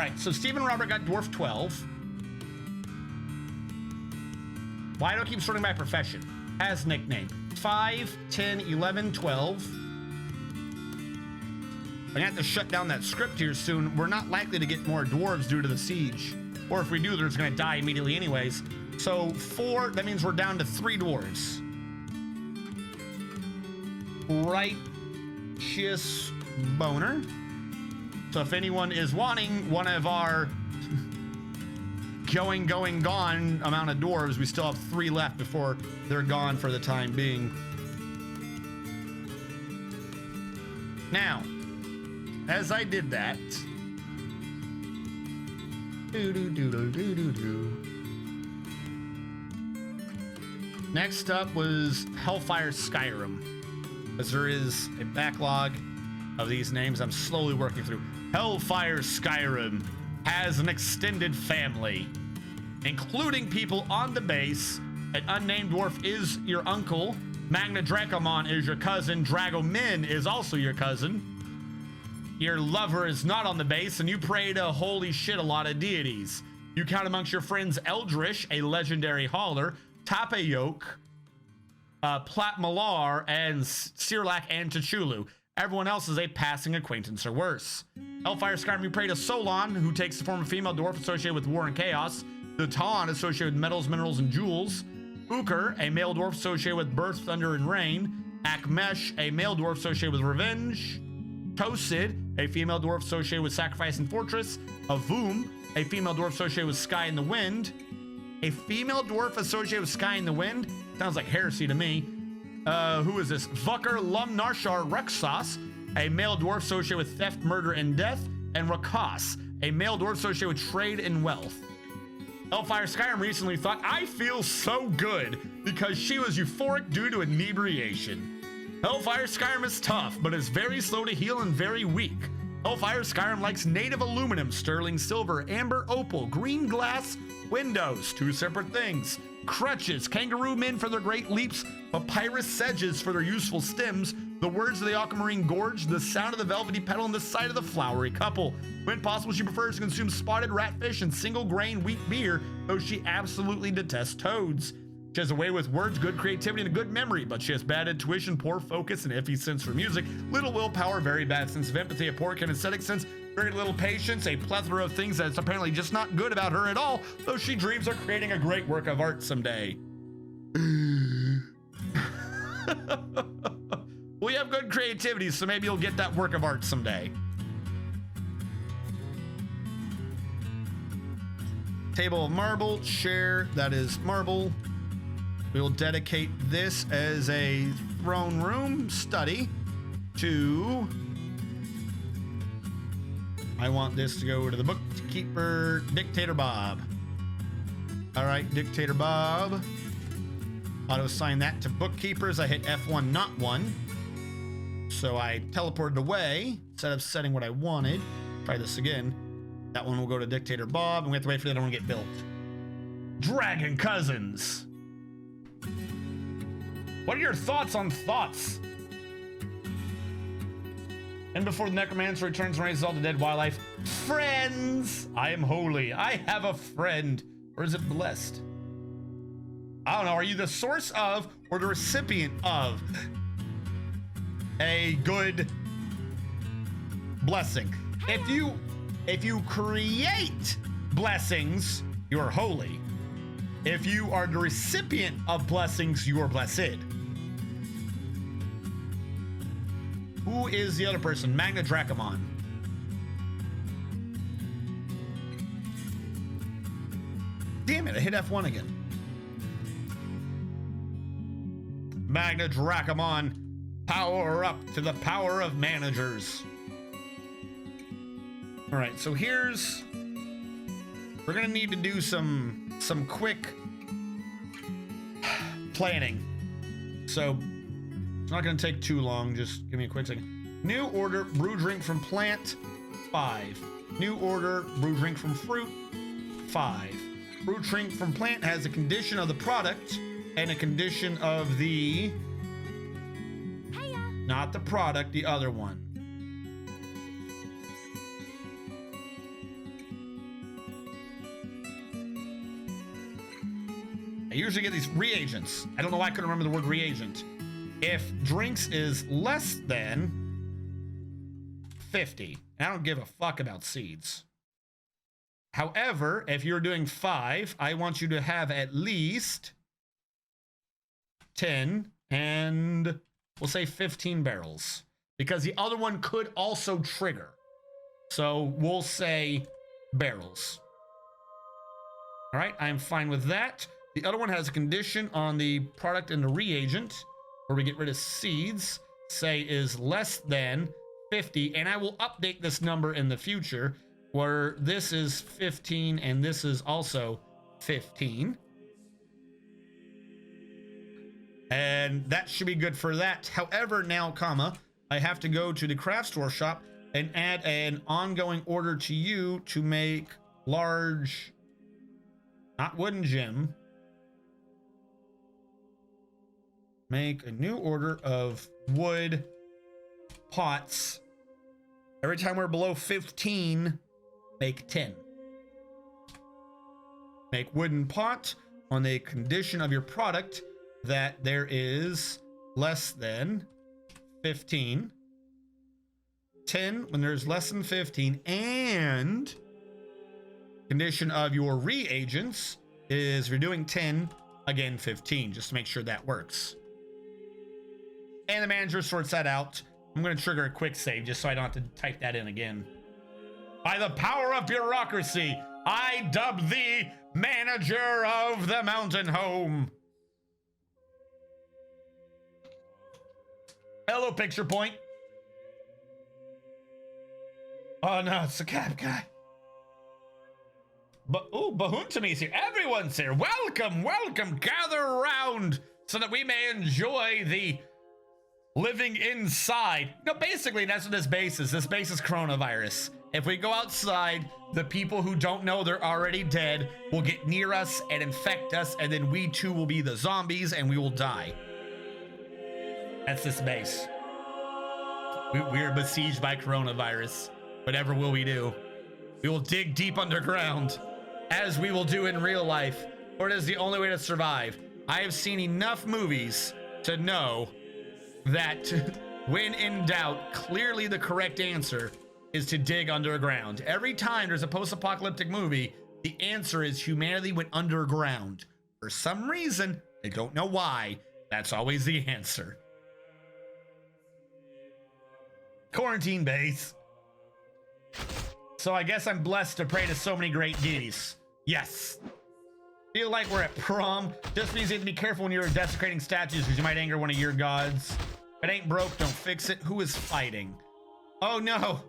right, so Steve and Robert got Dwarf 12. Why do I keep sorting by profession? As nickname. 5, 10, 11, 12. I'm gonna have to shut down that script here soon. We're not likely to get more dwarves due to the siege. Or if we do, they're just gonna die immediately anyways. So 4, that means we're down to 3 dwarves. Righteous Boner. So if anyone is wanting one of our going, gone amount of dwarves, we still have 3 left before they're gone for the time being. Now, as I did that, next up was Hellfire Skyrim, as there is a backlog of these names I'm slowly working through. Hellfire Skyrim has an extended family, including people on the base. An unnamed dwarf is your uncle. Magna Dracomon is your cousin. Dragomin is also your cousin. Your lover is not on the base, and you pray to holy shit a lot of deities. You count amongst your friends Eldrish, a legendary hauler, Tapayok, Plat Malar, and Sirlak and T'Chulu. Everyone else is a passing acquaintance or worse. Hellfire Skyrim, you pray to Solon, who takes the form of female dwarf associated with war and chaos. The Talon, associated with metals, minerals, and jewels. Uker, a male dwarf associated with birth, thunder, and rain. Akmesh, a male dwarf associated with revenge. Tosid, a female dwarf associated with sacrifice and fortress. Avum, a female dwarf associated with sky and the wind. A female dwarf associated with sky and the wind? Sounds like heresy to me. Who is this? Vucker Lumnarshar Rexas, a male dwarf associated with theft, murder, and death. And Rakas, a male dwarf associated with trade and wealth. Hellfire Skyrim recently thought, I feel so good, because she was euphoric due to inebriation. Hellfire Skyrim is tough, but is very slow to heal and very weak. Hellfire Skyrim likes native aluminum, sterling silver, amber opal, green glass, windows, 2 separate things. Crutches, kangaroo men for their great leaps, papyrus sedges for their useful stems, the words of the aquamarine gorge, the sound of the velvety petal, and the sight of the flowery couple. When possible, she prefers to consume spotted ratfish and single grain wheat beer, though she absolutely detests toads. She has a way with words, good creativity, and a good memory, but she has bad intuition, poor focus, and iffy sense for music, little willpower, very bad sense of empathy, a poor kinesthetic sense, very little patience, a plethora of things that's apparently just not good about her at all, though she dreams of creating a great work of art someday. Well, you have good creativity, so maybe you'll get that work of art someday. Table of marble, share, that is marble. We will dedicate this as a throne room study to... I want this to go to the bookkeeper, Dictator Bob. All right, Dictator Bob. Auto assign that to bookkeepers. I hit F1, not 1. So I teleported away instead of setting what I wanted. Try this again. That one will go to Dictator Bob, and we have to wait for the other one to get built. Dragon Cousins. What are your thoughts on thoughts? And before the necromancer returns and raises all the dead wildlife, friends! I am holy. I have a friend. Or is it blessed? I don't know. Are you the source of or the recipient of a good blessing? If you create blessings, you are holy. If you are the recipient of blessings, you are blessed. Who is the other person? Magna Dracomon. Damn it, I hit F1 again. Magna Dracomon, power up to the power of managers. All right, so we're gonna need to do some quick planning. So it's not gonna take too long. Just give me a quick second. New order, brew drink from plant, 5. New order, brew drink from fruit, 5. Brew drink from plant has a condition of the product and a condition of the, not the product, the other one. I usually get these reagents. I don't know why I couldn't remember the word reagent. If drinks is less than 50, I don't give a fuck about seeds. However, if you're doing 5, I want you to have at least 10 and we'll say 15 barrels, because the other one could also trigger. So we'll say barrels. All right, I'm fine with that. The other one has a condition on the product and the reagent where we get rid of seeds, say is less than 50, and I will update this number in the future where this is 15 and this is also 15. And that should be good for that. However, now, comma, I have to go to the craft store shop and add an ongoing order to you to make large, not wooden gem. Make a new order of wood pots. Every time we're below 15, make 10. Make wooden pot on the condition of your product that there is less than 15. 10 when there's less than 15, and condition of your reagents is you're doing 10, again 15, just to make sure that works. And the manager sorts that out. I'm going to trigger a quick save just so I don't have to type that in again. By the power of bureaucracy, I dub thee manager of the mountain home. Hello, picture point. Oh no, it's the cab guy. But oh, Bahuntami's here. Everyone's here. Welcome, welcome. Gather around so that we may enjoy the living inside. No, basically that's what this base is. This base is coronavirus. If we go outside, the people who don't know they're already dead will get near us and infect us, and then we too will be the zombies and we will die. That's this base. We are besieged by coronavirus. Whatever will we do? We will dig deep underground, as we will do in real life, for it is the only way to survive. I have seen enough movies to know that when in doubt, clearly the correct answer is to dig underground. Every time there's a post-apocalyptic movie, the answer is humanity went underground. For some reason, I don't know why, that's always the answer. Quarantine base. So I guess I'm blessed to pray to so many great deities. Yes. Feel like we're at prom. Just means you have to be careful when you're desecrating statues because you might anger one of your gods. If it ain't broke, don't fix it. Who is fighting? Oh no.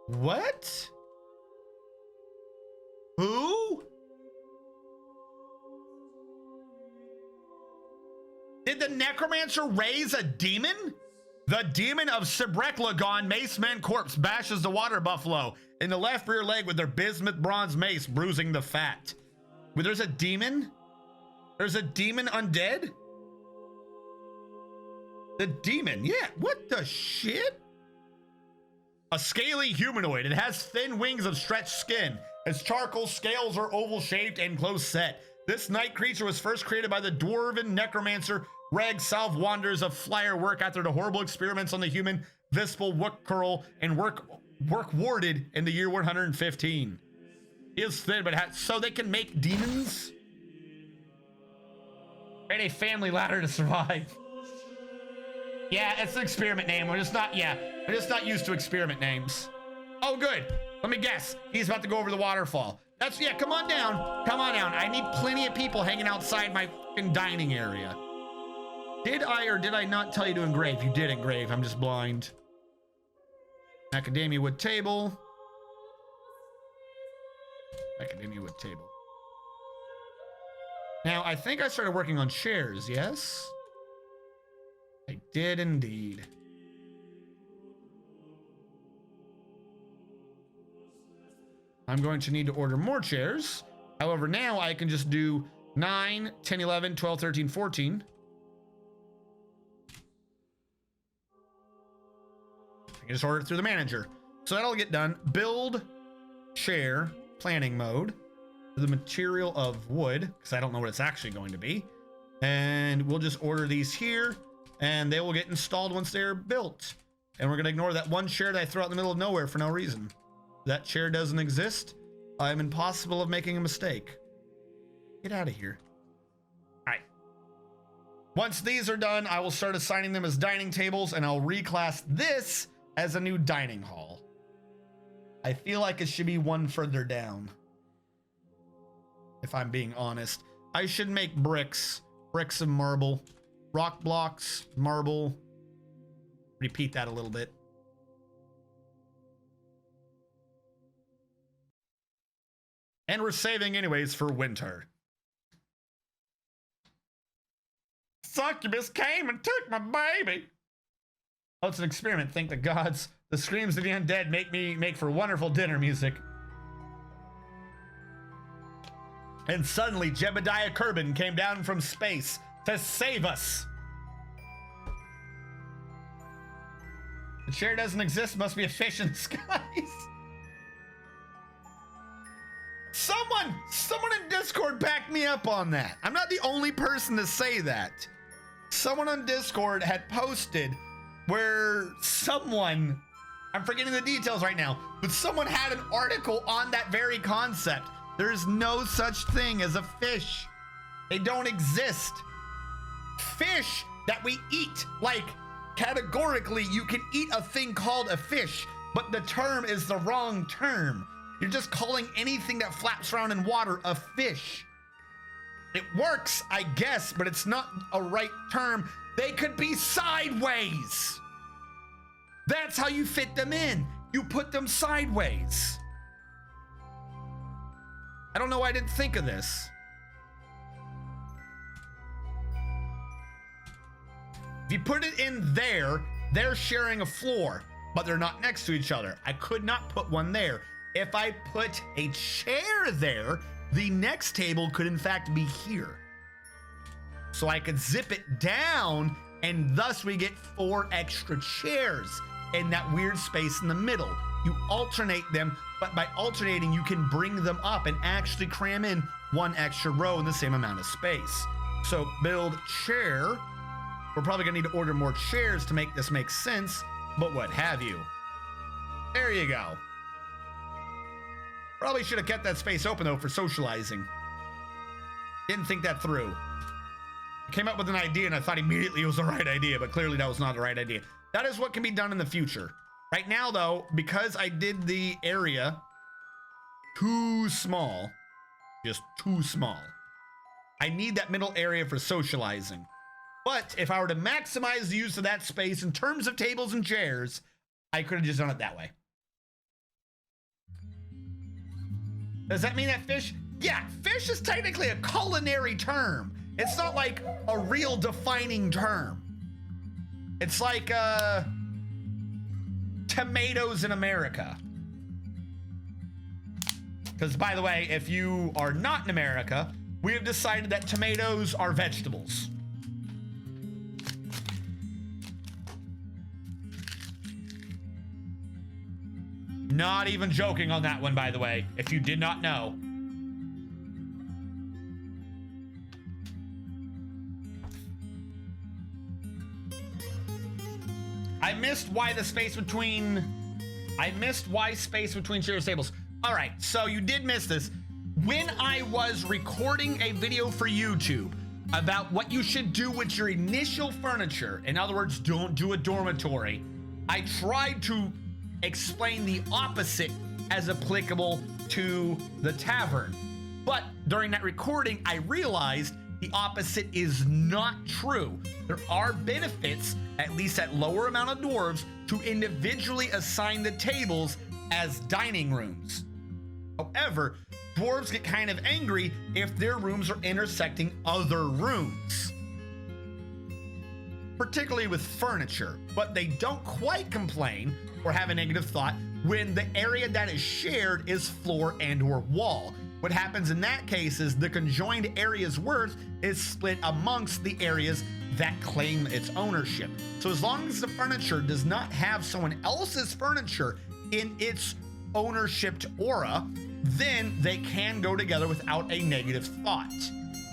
What? Who? Did the necromancer raise a demon? The demon of Sibreklagon, Mace Man Corpse, bashes the water buffalo in the left rear leg with their bismuth bronze mace, bruising the fat. Wait, there's a demon? There's a demon undead? The demon, yeah, what the shit? A scaly humanoid. It has thin wings of stretched skin. Its charcoal scales are oval-shaped and close-set. This night creature was first created by the dwarven necromancer Reg Salvwanders of Flyer work after the horrible experiments on the human Vispal Wookcurl and work warded in the year 115. He is thin, but so they can make demons? Create a family ladder to survive. Yeah, it's an experiment name. We're just not used to experiment names. Oh, good. Let me guess. He's about to go over the waterfall. Yeah, come on down. Come on down. I need plenty of people hanging outside my fucking dining area. Did I or did I not tell you to engrave? You did engrave. I'm just blind. Macadamia wood table. Macadamia wood table. Now, I think I started working on chairs, yes? I did indeed. I'm going to need to order more chairs. However, now I can just do 9, 10, 11, 12, 13, 14. I can just order it through the manager. So that'll get done. Build, chair, planning mode. the material of wood, because I don't know what it's actually going to be. And we'll just order these here, and they will get installed once they're built. And we're going to ignore that one chair that I threw out in the middle of nowhere for no reason. That chair doesn't exist. I'm impossible of making a mistake. Get out of here. All right. Once these are done, I will start assigning them as dining tables, and I'll reclass this as a new dining hall. I feel like it should be one further down, if I'm being honest. I should make bricks of marble, rock blocks, marble. Repeat that a little bit. And we're saving anyways for winter. Succubus came and took my baby. Oh, it's an experiment. Thank the gods. The screams of the undead make for wonderful dinner music. And suddenly, Jebediah Kerbin came down from space to save us. The chair doesn't exist. Must be a fish in the skies. Someone in Discord back me up on that. I'm not the only person to say that. Someone on Discord had posted where someone, I'm forgetting the details right now, but someone had an article on that very concept. There's no such thing as a fish. They don't exist. Fish that we eat, like categorically, you can eat a thing called a fish, but the term is the wrong term. You're just calling anything that flaps around in water a fish. It works, I guess, but it's not a right term. They could be sideways. That's how you fit them in. You put them sideways. I don't know why I didn't think of this. If you put it in there, they're sharing a floor, but they're not next to each other. I could not put one there. If I put a chair there, the next table could in fact be here. So I could zip it down, and thus we get 4 extra chairs in that weird space in the middle. You alternate them, but by alternating, you can bring them up and actually cram in 1 extra row in the same amount of space. So build chair. We're probably gonna need to order more chairs to make this make sense, but what have you. There you go. Probably should have kept that space open though for socializing. Didn't think that through. I came up with an idea and I thought immediately it was the right idea, but clearly that was not the right idea. That is what can be done in the future. Right now though, because I did the area too small, just too small, I need that middle area for socializing. But if I were to maximize the use of that space in terms of tables and chairs, I could have just done it that way. Does that mean that fish? Yeah, fish is technically a culinary term. It's not like a real defining term. It's like tomatoes in America. Because by the way, if you are not in America, we have decided that tomatoes are vegetables. Not even joking on that one, by the way, if you did not know. I missed why space between chairs tables. All right, so you did miss this. When I was recording a video for YouTube about what you should do with your initial furniture, in other words, don't do a dormitory, I tried to explain the opposite as applicable to the tavern. But during that recording, I realized the opposite is not true. There are benefits, at least at lower amount of dwarves, to individually assign the tables as dining rooms. However, dwarves get kind of angry if their rooms are intersecting other rooms, particularly with furniture, but they don't quite complain or have a negative thought when the area that is shared is floor and or wall. What happens in that case is the conjoined area's worth is split amongst the areas that claim its ownership. So as long as the furniture does not have someone else's furniture in its ownership aura, then they can go together without a negative thought.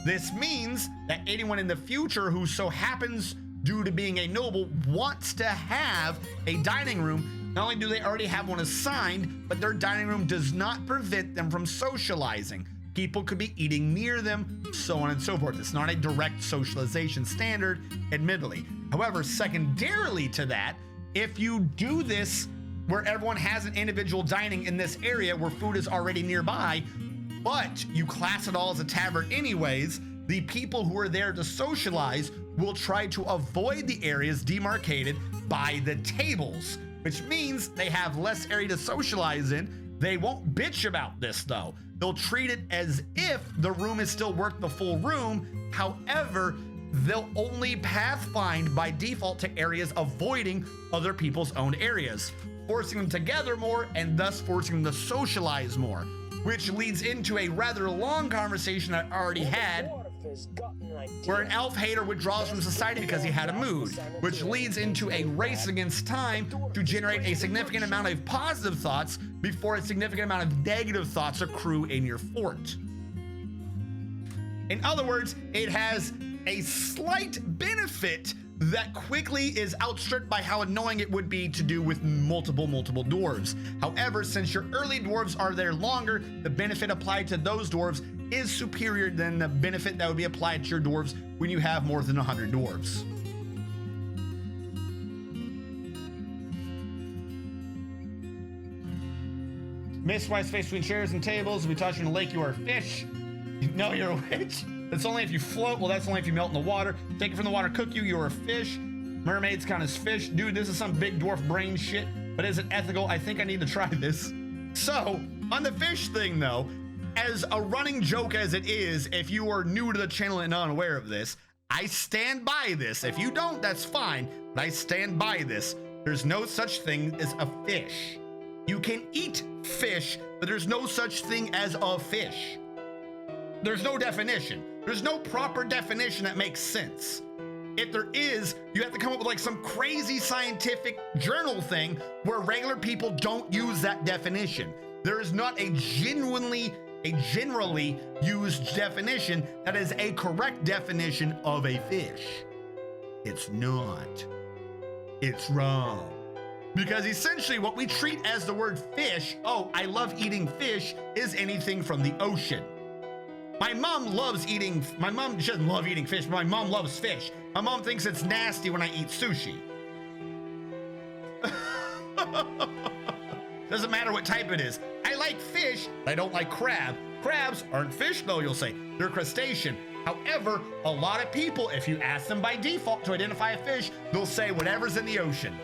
This means that anyone in the future who so happens, due to being a noble, wants to have a dining room, not only do they already have one assigned, but their dining room does not prevent them from socializing. People could be eating near them, so on and so forth. It's not a direct socialization standard, admittedly. However, secondarily to that, if you do this where everyone has an individual dining in this area where food is already nearby, but you class it all as a tavern anyways, the people who are there to socialize will try to avoid the areas demarcated by the tables, which means they have less area to socialize in. They won't bitch about this though. They'll treat it as if the room is still worth the full room. However, they'll only pathfind by default to areas avoiding other people's own areas, forcing them together more and thus forcing them to socialize more, which leads into a rather long conversation I already had where an elf hater withdraws from society because he had a mood, which leads into a race against time to generate a significant amount of positive thoughts before a significant amount of negative thoughts accrue in your fort. In other words, it has a slight benefit that quickly is outstripped by how annoying it would be to do with multiple dwarves. However, since your early dwarves are there longer, the benefit applied to those dwarves is superior than the benefit that would be applied to your dwarves when you have more than 100 dwarves. Mist-wise space between chairs and tables. We taught you in the lake you are a fish. No, you're a witch. That's only if you float. Well, that's only if you melt in the water. Take it from the water, cook you, you're a fish. Mermaids count as fish. Dude, this is some big dwarf brain shit, but is it ethical? I think I need to try this. So, on the fish thing though, as a running joke as it is, if you are new to the channel and unaware of this, I stand by this. If you don't, that's fine, but I stand by this. There's no such thing as a fish. You can eat fish, but there's no such thing as a fish. There's no definition. There's no proper definition that makes sense. If there is, you have to come up with like some crazy scientific journal thing where regular people don't use that definition. There is not a generally used definition that is a correct definition of a fish. It's not. It's wrong. Because essentially what we treat as the word fish, oh, I love eating fish, is anything from the ocean. My mom loves eating, she doesn't love eating fish, but my mom loves fish. My mom thinks it's nasty when I eat sushi. Doesn't matter what type it is. I like fish, but I don't like crab. Crabs aren't fish though, you'll say. They're crustacean. However, a lot of people, if you ask them by default to identify a fish, they'll say whatever's in the ocean.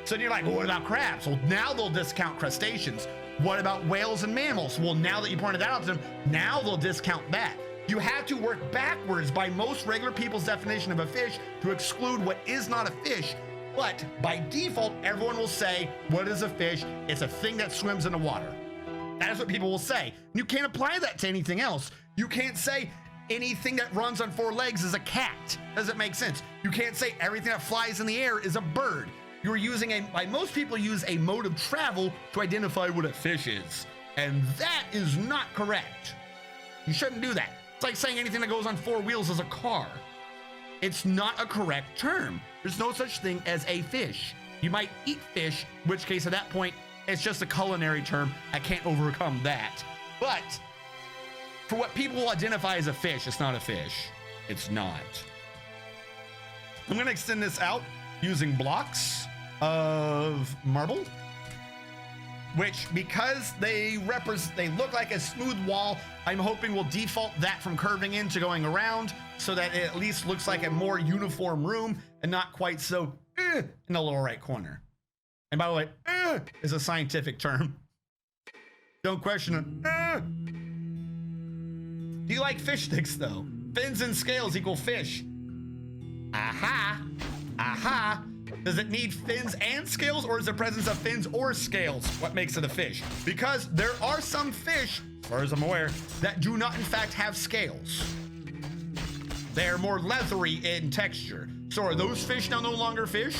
So you're like, well, what about crabs? Well, now they'll discount crustaceans. What about whales and mammals? Well, now that you pointed that out to them, now they'll discount that. You have to work backwards by most regular people's definition of a fish to exclude what is not a fish. But by default, everyone will say, what is a fish? It's a thing that swims in the water. That is what people will say. You can't apply that to anything else. You can't say anything that runs on 4 legs is a cat. Doesn't make sense. You can't say everything that flies in the air is a bird. You're using most people use a mode of travel to identify what a fish is. And that is not correct. You shouldn't do that. It's like saying anything that goes on 4 wheels is a car. It's not a correct term. There's no such thing as a fish. You might eat fish, in which case at that point, it's just a culinary term. I can't overcome that. But for what people will identify as a fish, it's not a fish. It's not. I'm gonna extend this out using blocks of marble, which because they look like a smooth wall, I'm hoping will default that from curving in to going around so that it at least looks like a more uniform room and not quite so in the lower right corner. And by the way, is a scientific term. Don't question it. Do you like fish sticks though? Fins and scales equal fish. Aha. Aha. Does it need fins and scales, or is the presence of fins or scales what makes it a fish? Because there are some fish, as far as I'm aware, that do not in fact have scales. They are more leathery in texture. So are those fish now no longer fish?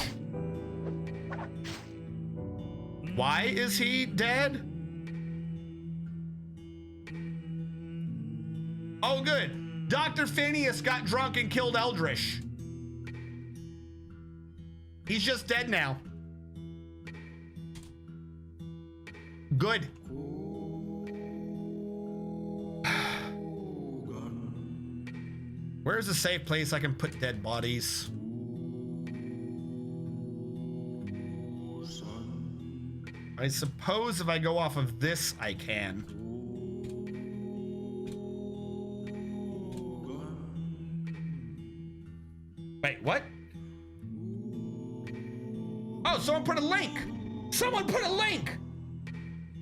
Why is he dead? Oh, good. Dr. Phineas got drunk and killed Eldritch. He's just dead now. Good. Where's a safe place I can put dead bodies? I suppose if I go off of this, I can. Wait, what? Oh, someone put a link. Someone put a link.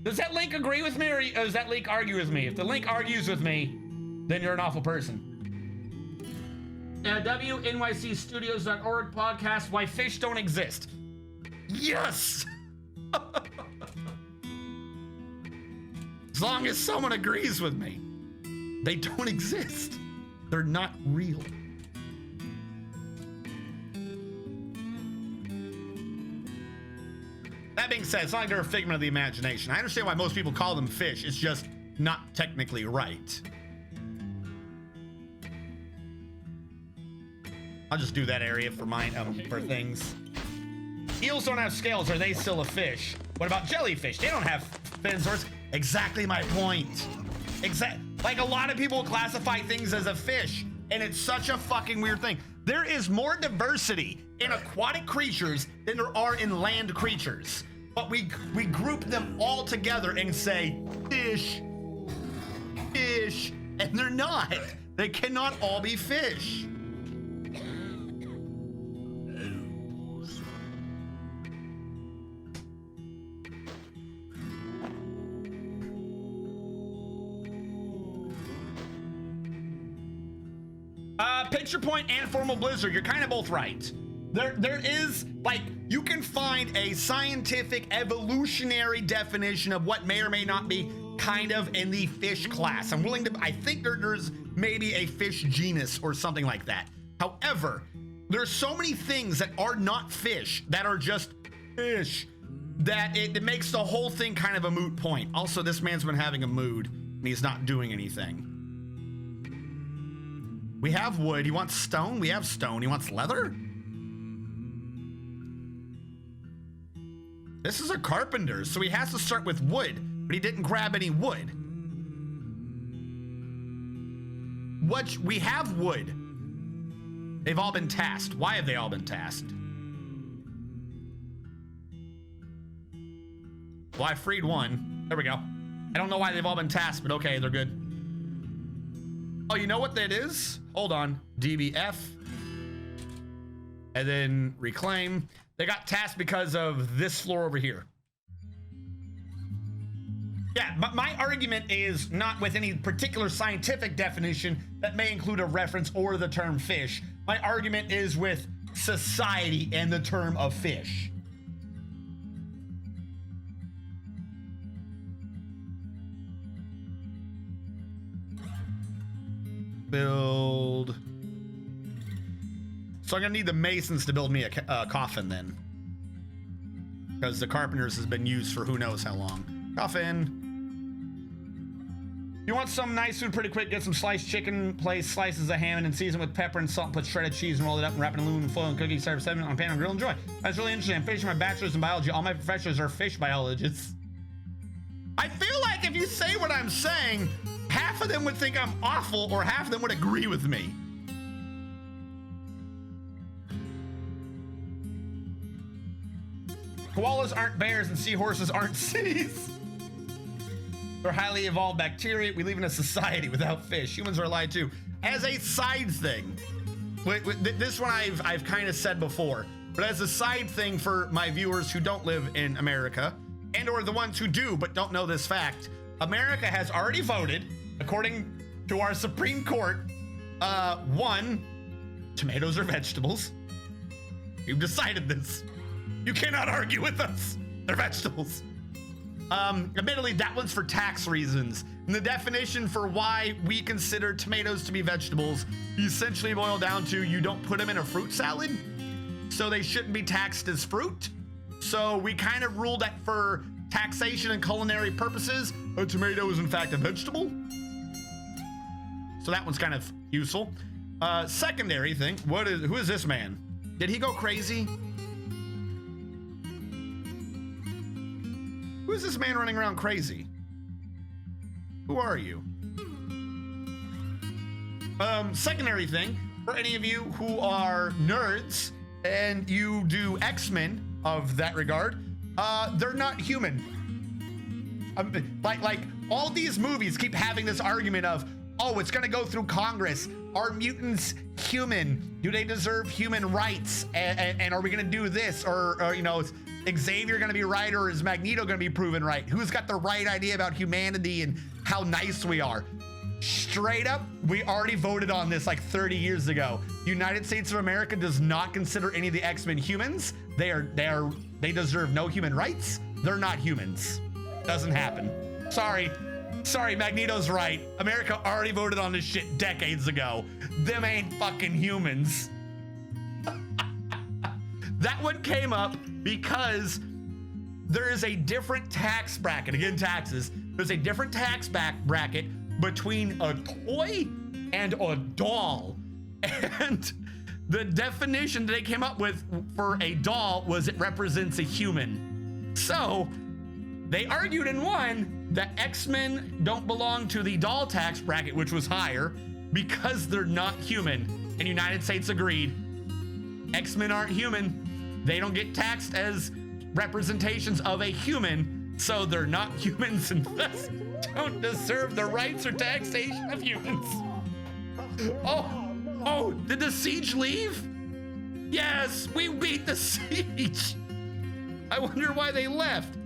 Does that link agree with me, or does that link argue with me? If the link argues with me, then you're an awful person. WNYCstudios.org podcast, Why Fish Don't Exist. Yes! As long as someone agrees with me. They don't exist. They're not real. That being said, it's not like they're a figment of the imagination. I understand why most people call them fish. It's just not technically right. I'll just do that area for mine, for things. Eels don't have scales. Are they still a fish? What about jellyfish? They don't have fins. Exactly my point. Like a lot of people classify things as a fish, and it's such a fucking weird thing. There is more diversity in aquatic creatures than there are in land creatures. But we group them all together and say, fish, fish, and they're not. They cannot all be fish. Picture Point and Formal Blizzard, you're kind of both right. There is, like, you can find a scientific evolutionary definition of what may or may not be kind of in the fish class. I'm willing to, I think there's maybe a fish genus or something like that. However, there's so many things that are not fish that are just fish that it makes the whole thing kind of a moot point. Also, this man's been having a mood and he's not doing anything. We have wood. He wants stone. We have stone. He wants leather. This is a carpenter, so he has to start with wood, but he didn't grab any wood. What? We have wood. They've all been tasked. Why have they all been tasked? Well, I freed one. There we go. I don't know why they've all been tasked, but okay, they're good. Oh, you know what that is? Hold on. DBF. And then reclaim. They got tasked because of this floor over here. Yeah, but my argument is not with any particular scientific definition that may include a reference or the term fish. My argument is with society and the term of fish. Build. So I'm gonna need the masons to build me a coffin then, because the carpenters has been used for who knows how long. Coffin. You want some nice food pretty quick? Get some sliced chicken, place slices of ham and season with pepper and salt. Put shredded cheese and roll it up and wrap it in aluminum foil and cookies. Serve 7 on a pan and grill. Enjoy. That's really interesting. I'm finishing my bachelor's in biology. All my professors are fish biologists. I feel like if you say what I'm saying, half of them would think I'm awful, or half of them would agree with me. Koalas aren't bears and seahorses aren't seas. They're highly evolved bacteria. We live in a society without fish. Humans are alive too. As a side thing, this one I've kind of said before, but as a side thing for my viewers who don't live in America, and or the ones who do but don't know this fact, America has already voted, according to our Supreme Court, 1, tomatoes are vegetables. You've decided this. You cannot argue with us. They're vegetables. Admittedly, that one's for tax reasons. And the definition for why we consider tomatoes to be vegetables essentially boil down to you don't put them in a fruit salad, so they shouldn't be taxed as fruit. So we kind of ruled that for taxation and culinary purposes, a tomato is in fact a vegetable. So that one's kind of useful. Secondary thing, who is this man? Did he go crazy? Who is this man running around crazy? Who are you? Secondary thing, for any of you who are nerds and you do X-Men of that regard, they're not human. Like all these movies keep having this argument of, oh, it's gonna go through Congress. Are mutants human? Do they deserve human rights? And are we gonna do this? Or you know, is Xavier gonna be right, or is Magneto gonna be proven right? Who's got the right idea about humanity and how nice we are? Straight up, we already voted on this like 30 years ago. United States of America does not consider any of the X-Men humans. They deserve no human rights. They're not humans. Doesn't happen. Sorry, Magneto's right. America already voted on this shit decades ago. Them ain't fucking humans. That one came up because there is a different tax bracket. Again, taxes. There's a different tax bracket between a toy and a doll. And the definition that they came up with for a doll was it represents a human. So they argued and won that X-Men don't belong to the doll tax bracket, which was higher, because they're not human. And United States agreed. X-Men aren't human. They don't get taxed as representations of a human, so they're not humans and thus don't deserve the rights or taxation of humans. Oh, did the siege leave? Yes, we beat the siege. I wonder why they left.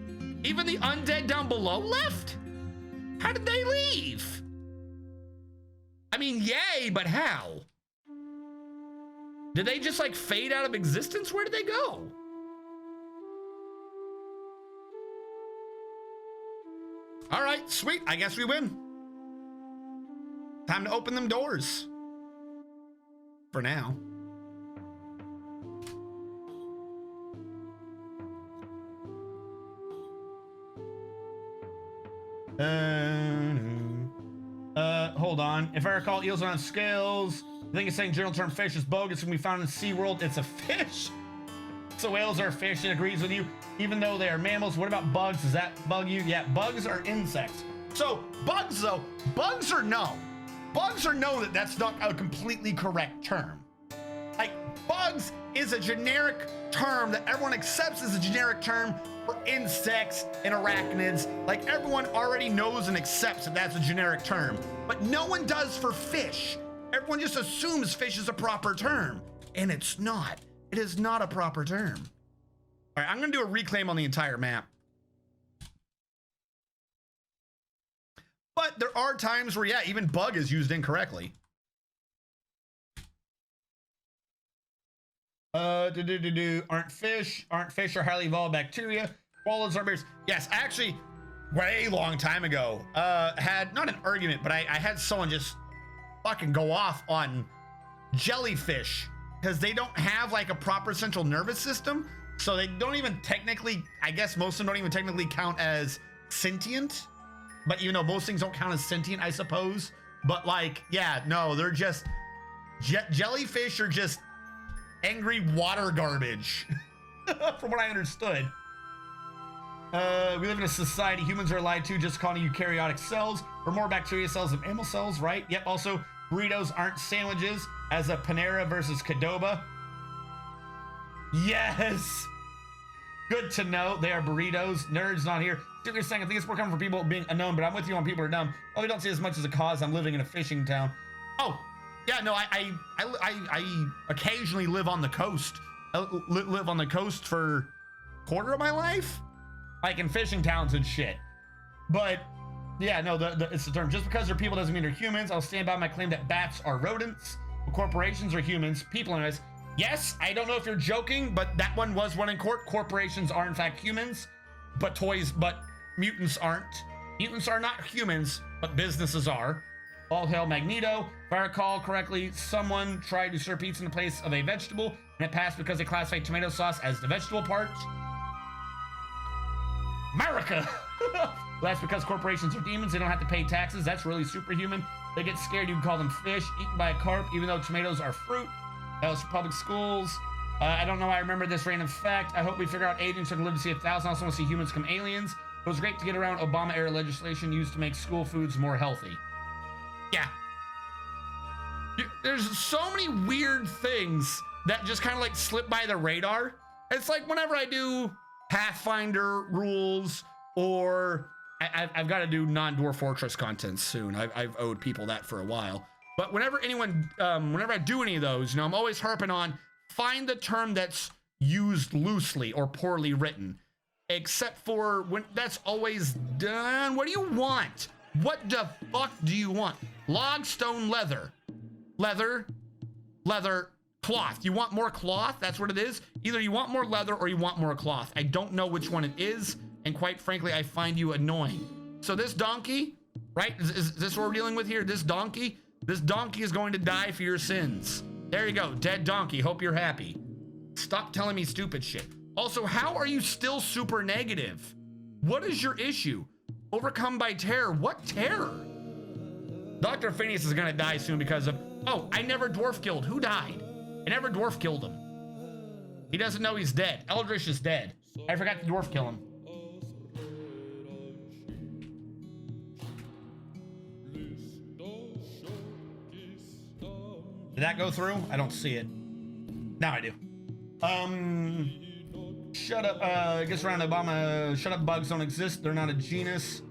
Even the undead down below left? How did they leave? I mean, yay, but how? Did they just like fade out of existence? Where did they go? All right, sweet. I guess we win. Time to open them doors. For now. Hold on. If I recall, eels are on scales. I think it's saying general term fish is bogus. When we found in SeaWorld, it's a fish. So whales are fish. It agrees with you, even though they are mammals. What about bugs? Does that bug you? Yeah, bugs are insects. So bugs, though, bugs are no that that's not a completely correct term. Like bugs is a generic term that everyone accepts as a generic term for insects and arachnids. Like everyone already knows and accepts that that's a generic term, but no one does for fish. Everyone just assumes fish is a proper term, and it's not. It is not a proper term. All right, I'm gonna do a reclaim on the entire map. But there are times where, yeah, even bug is used incorrectly. Aren't fish are highly evolved bacteria. Swallows are bears. Yes, actually, way long time ago, had not an argument, but I had someone just fucking go off on jellyfish because they don't have like a proper central nervous system. So they don't even technically, I guess most of them don't even technically count as sentient. But you know, most things don't count as sentient, I suppose. But like, yeah, no, they're just, jellyfish are just angry water garbage, from what I understood. We live in a society, humans are lied to, just calling you eukaryotic cells, or more bacteria cells than animal cells, right? Yep, also, burritos aren't sandwiches, as a Panera versus Qdoba. Yes! Good to know, they are burritos. Nerds not here. Seriously saying, I think it's more common for people being unknown, but I'm with you on people are dumb. Oh, we don't see as much as a cause. I'm living in a fishing town. Oh, yeah, no, I occasionally live on the coast. I live on the coast for a quarter of my life, like in fishing towns and shit. But yeah, no, it's the term. Just because they're people doesn't mean they're humans. I'll stand by my claim that bats are rodents. Corporations are humans. People, anyways. Yes, I don't know if you're joking, but that one was one in court. Corporations are in fact humans, but mutants aren't. Mutants are not humans, but businesses are. All hail Magneto. If I recall correctly, someone tried to serve pizza in the place of a vegetable, and it passed because they classified tomato sauce as the vegetable part. America! Well, that's because corporations are demons. They don't have to pay taxes. That's really superhuman. They get scared. You can call them fish, eaten by a carp, even though tomatoes are fruit. That was for public schools. I don't know why I remember this random fact. I hope we figure out aliens so I can live to see 1,000. I also want to see humans become aliens. It was great to get around Obama-era legislation used to make school foods more healthy. Yeah. There's so many weird things that just kind of like slip by the radar. It's like whenever I do Pathfinder rules, or I've got to do non-Dwarf Fortress content soon. I've owed people that for a while. But whenever whenever I do any of those, I'm always harping on find the term that's used loosely or poorly written. Except for when that's always done. What do you want? What the fuck do you want? Log, stone, leather. Leather, cloth. You want more cloth? That's what it is. Either you want more leather or you want more cloth. I don't know which one it is. And quite frankly, I find you annoying. So this donkey, right? Is this what we're dealing with here? This donkey is going to die for your sins. There you go. Dead donkey. Hope you're happy. Stop telling me stupid shit. Also, how are you still super negative? What is your issue? Overcome by terror. What terror? Dr. Phineas is gonna die soon because of, oh, I never dwarf killed. Who died? I never dwarf killed him. He doesn't know he's dead. Eldritch is dead. I forgot to dwarf kill him. Did that go through? I don't see it. Now I do. Shut up, gets around Obama. Shut up, bugs don't exist. They're not a genus.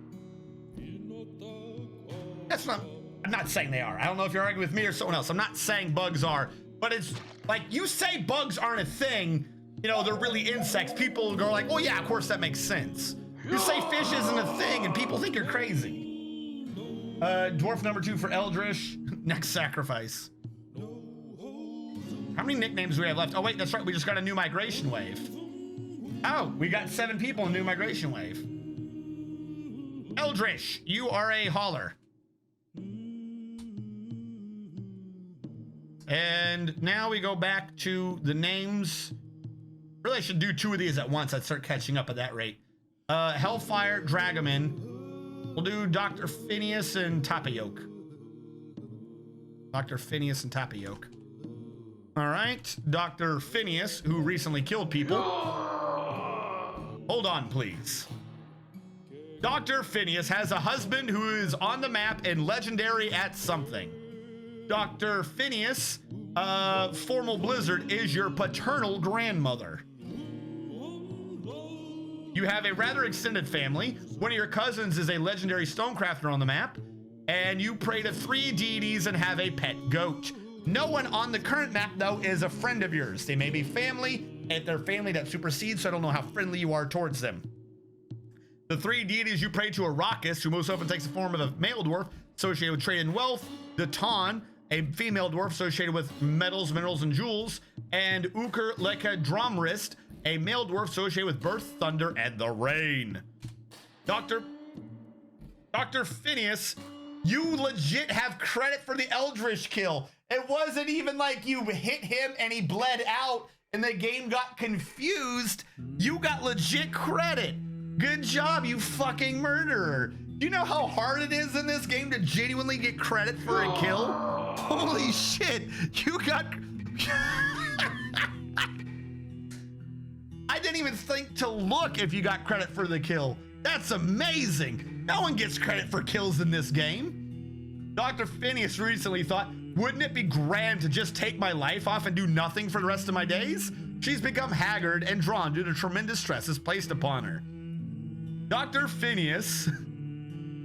That's not, I'm not saying they are. I don't know if you're arguing with me or someone else. I'm not saying bugs are, but it's like you say bugs aren't a thing. They're really insects. People go like, oh yeah, of course that makes sense. You say fish isn't a thing and people think you're crazy. Dwarf number 2 for Eldritch. Next sacrifice. How many nicknames do we have left? Oh wait, that's right. We just got a new migration wave. Oh, we got 7 people in new migration wave. Eldritch, you are a hauler. And now we go back to the names. Really, I should do 2 of these at once. I'd start catching up at that rate. Hellfire, Dragoman. We'll do Dr. Phineas and Tapayoke. Dr. Phineas and Tapayoke. All right, Dr. Phineas, who recently killed people. Hold on, please. Dr. Phineas has a husband who is on the map and legendary at something. Dr. Phineas, Formal Blizzard, is your paternal grandmother. You have a rather extended family. One of your cousins is a legendary stonecrafter on the map. And you pray to 3 deities and have a pet goat. No one on the current map, though, is a friend of yours. They may be family, and they're family that supersedes, so I don't know how friendly you are towards them. The 3 deities you pray to are Raucous, who most often takes the form of a male dwarf associated with trade and wealth, the Ton, a female dwarf associated with metals, minerals, and jewels, and Uker Leka Drumwrist, a male dwarf associated with birth, thunder, and the rain. Dr. Phineas, you legit have credit for the Eldritch kill. It wasn't even like you hit him and he bled out and the game got confused. You got legit credit. Good job, you fucking murderer. Do you know how hard it is in this game to genuinely get credit for a kill? Holy shit, you got... I didn't even think to look if you got credit for the kill. That's amazing. No one gets credit for kills in this game. Dr. Phineas recently thought, wouldn't it be grand to just take my life off and do nothing for the rest of my days? She's become haggard and drawn due to tremendous stresses placed upon her. Dr. Phineas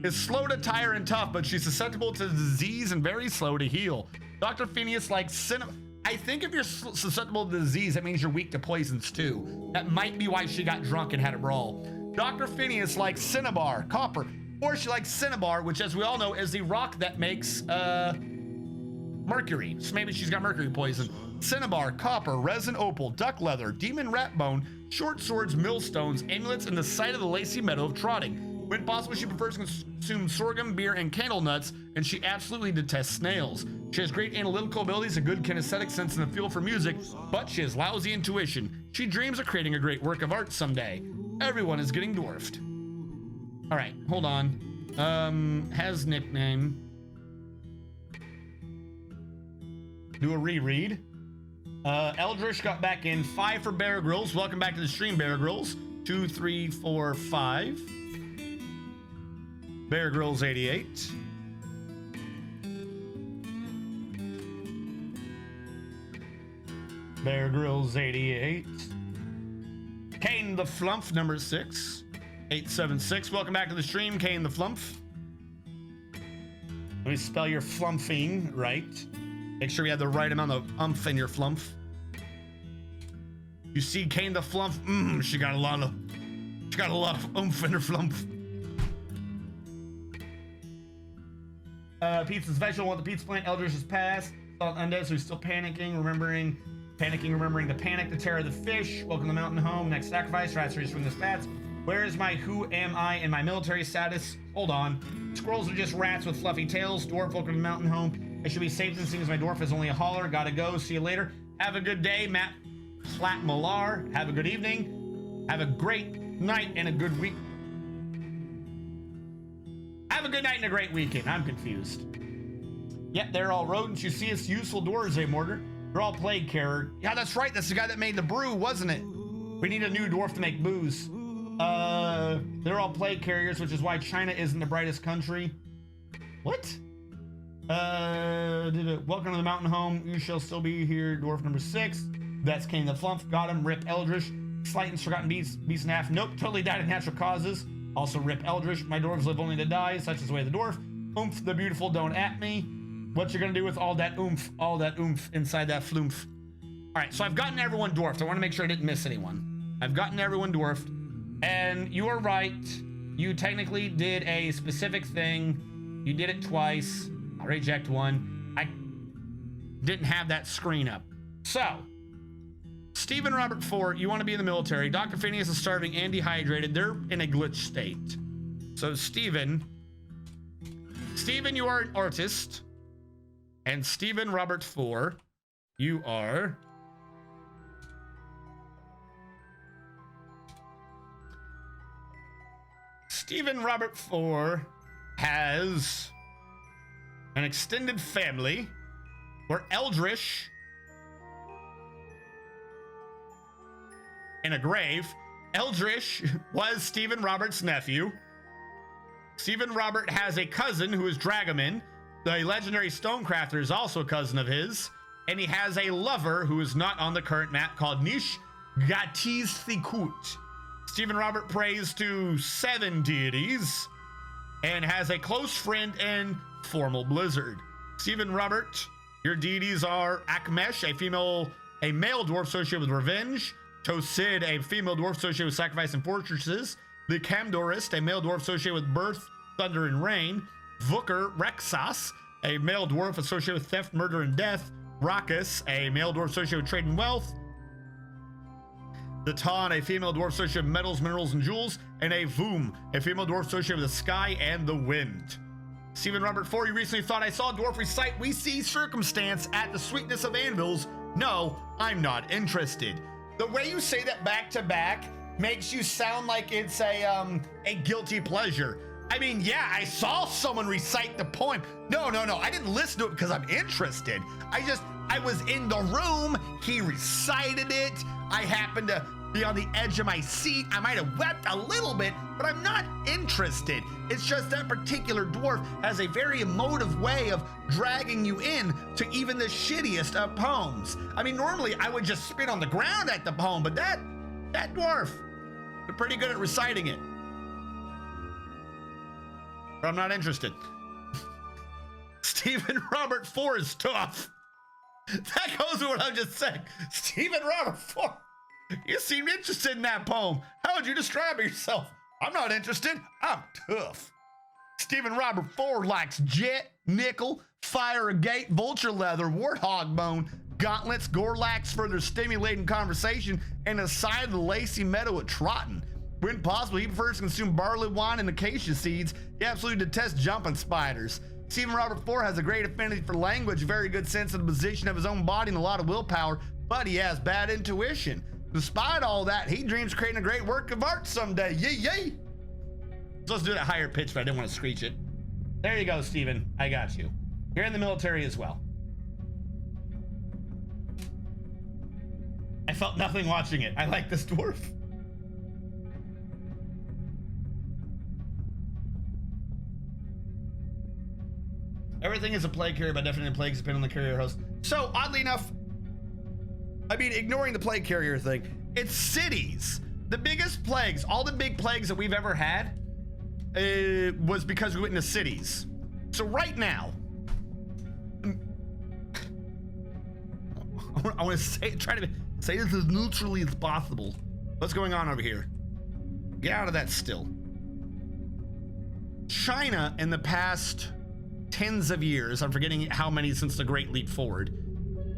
is slow to tire and tough, but she's susceptible to disease and very slow to heal. Dr. Phineas likes cinema. I think if you're susceptible to disease, that means you're weak to poisons too. That might be why she got drunk and had a brawl. Dr. Phineas likes cinnabar, copper, or she likes cinnabar, which as we all know is the rock that makes mercury. So maybe she's got mercury poison. Cinnabar, copper, resin opal, duck leather, demon rat bone, short swords, millstones, amulets, and the sight of the lacy meadow of trotting. When possible, she prefers to consume sorghum, beer, and candle nuts, and she absolutely detests snails. She has great analytical abilities, a good kinesthetic sense, and a feel for music, but she has lousy intuition. She dreams of creating a great work of art someday. Everyone is getting dwarfed. All right, hold on. Has nickname. Do a reread. Eldritch got back in. 5 for Bear Grylls. Welcome back to the stream, Bear Grylls. 2, 3, 4, 5. Bear Grylls 88. Bear Grylls 88. Kane the Flump, number 6. 876. Welcome back to the stream, Kane the Flump. Let me spell your flumphing right. Make sure we have the right amount of umph in your flump. You see Kane the Flump? She got a lot of oomph in her flump. Pizza's vegetable. Want the pizza plant? Eldritch has passed. Thought undead, so he's still panicking, remembering the panic, the terror of the fish. Welcome to the mountain home. Next sacrifice. Rats ready to swing the spats. Where is my who am I and my military status? Hold on. Squirrels are just rats with fluffy tails. Dwarf, welcome to the mountain home. I should be safe and seeing as my dwarf is only a holler. Gotta go. See you later. Have a good day, Matt Platt Millar. Have a good evening. Have a great night and a good week. Have a good night and a great weekend. I'm confused. Yep, they're all rodents. You see, it's useful doors, eh, Mortar? They're all plague carrier. Yeah, that's right. That's the guy that made the brew, wasn't it? We need a new dwarf to make booze. They're all plague carriers, which is why China isn't the brightest country. What? Welcome to the mountain home. You shall still be here. Dwarf number 6. That's Kane the Flump. Got him. Rip Eldritch. Slightens Forgotten Beast in half. Nope. Totally died of natural causes. Also rip Eldritch. My dwarves live only to die. Such is the way of the dwarf. Oomph the beautiful. Don't at me. What you're gonna do with all that oomph inside that floomph. All right, so I've gotten everyone dwarfed. I want to make sure I didn't miss anyone. I've gotten everyone dwarfed, and you are right. You technically did a specific thing. You did it twice. I'll reject one. I didn't have that screen up. So, Stephen Robert Ford, you want to be in the military. Dr. Phineas is starving and dehydrated. They're in a glitch state. So, Stephen, you are an artist. And Stephen Robert Ford, you are Stephen Robert Ford has an extended family where Eldritch in a grave. Eldritch was Stephen Robert's nephew. Stephen Robert has a cousin who is Dragoman. The legendary stonecrafter is also a cousin of his, and he has a lover who is not on the current map called Nish Gatiz Thikut. Stephen Robert prays to 7 deities and has a close friend in Formal Blizzard. Stephen Robert, your deities are Akmesh, a male dwarf associated with revenge. Tosid, a female dwarf associated with sacrifice and fortresses. The Camdorist, a male dwarf associated with birth, thunder, and rain. Vooker Rexas, a male dwarf associated with theft, murder, and death. Raucus, a male dwarf associated with trade and wealth. The Ton, a female dwarf associated with metals, minerals, and jewels. And a Voom, a female dwarf associated with the sky and the wind. Stephen Robert Ford, you recently thought I saw a dwarf recite "We see circumstance at the sweetness of anvils." No, I'm not interested. The way you say that back to back makes you sound like it's a guilty pleasure. I mean, yeah, I saw someone recite the poem. No, I didn't listen to it because I'm interested. I was in the room. He recited it. I happened to be on the edge of my seat. I might have wept a little bit, but I'm not interested. It's just that particular dwarf has a very emotive way of dragging you in to even the shittiest of poems. I mean, normally I would just spit on the ground at the poem, but that dwarf, they're pretty good at reciting it. But I'm not interested. Stephen Robert Ford is tough. That goes with what I'm just saying. Stephen Robert Ford, you seem interested in that poem. How would you describe yourself? I'm not interested. I'm tough. Stephen Robert Ford likes jet, nickel, fire agate, vulture leather, warthog bone, gauntlets, Gorlax, further stimulating conversation, and a side of the lacy meadow at Trotton. When possible, he prefers to consume barley wine and acacia seeds. He absolutely detests jumping spiders. Stephen Robert Ford has a great affinity for language, very good sense of the position of his own body, and a lot of willpower, but he has bad intuition. Despite all that, he dreams of creating a great work of art someday. Yay, yay! So let's do it at higher pitch, but I didn't want to screech it. There you go, Steven. I got you. You're in the military as well. I felt nothing watching it. I like this dwarf. Everything is a plague carrier, but definitely plagues depend on the carrier host. So oddly enough, I mean, ignoring the plague carrier thing, it's cities. The biggest plagues, all the big plagues that we've ever had, was because we went into cities. So right now, I want to try to say this as neutrally as possible. What's going on over here? Get out of that still. China in the past tens of years, I'm forgetting how many since the Great Leap Forward,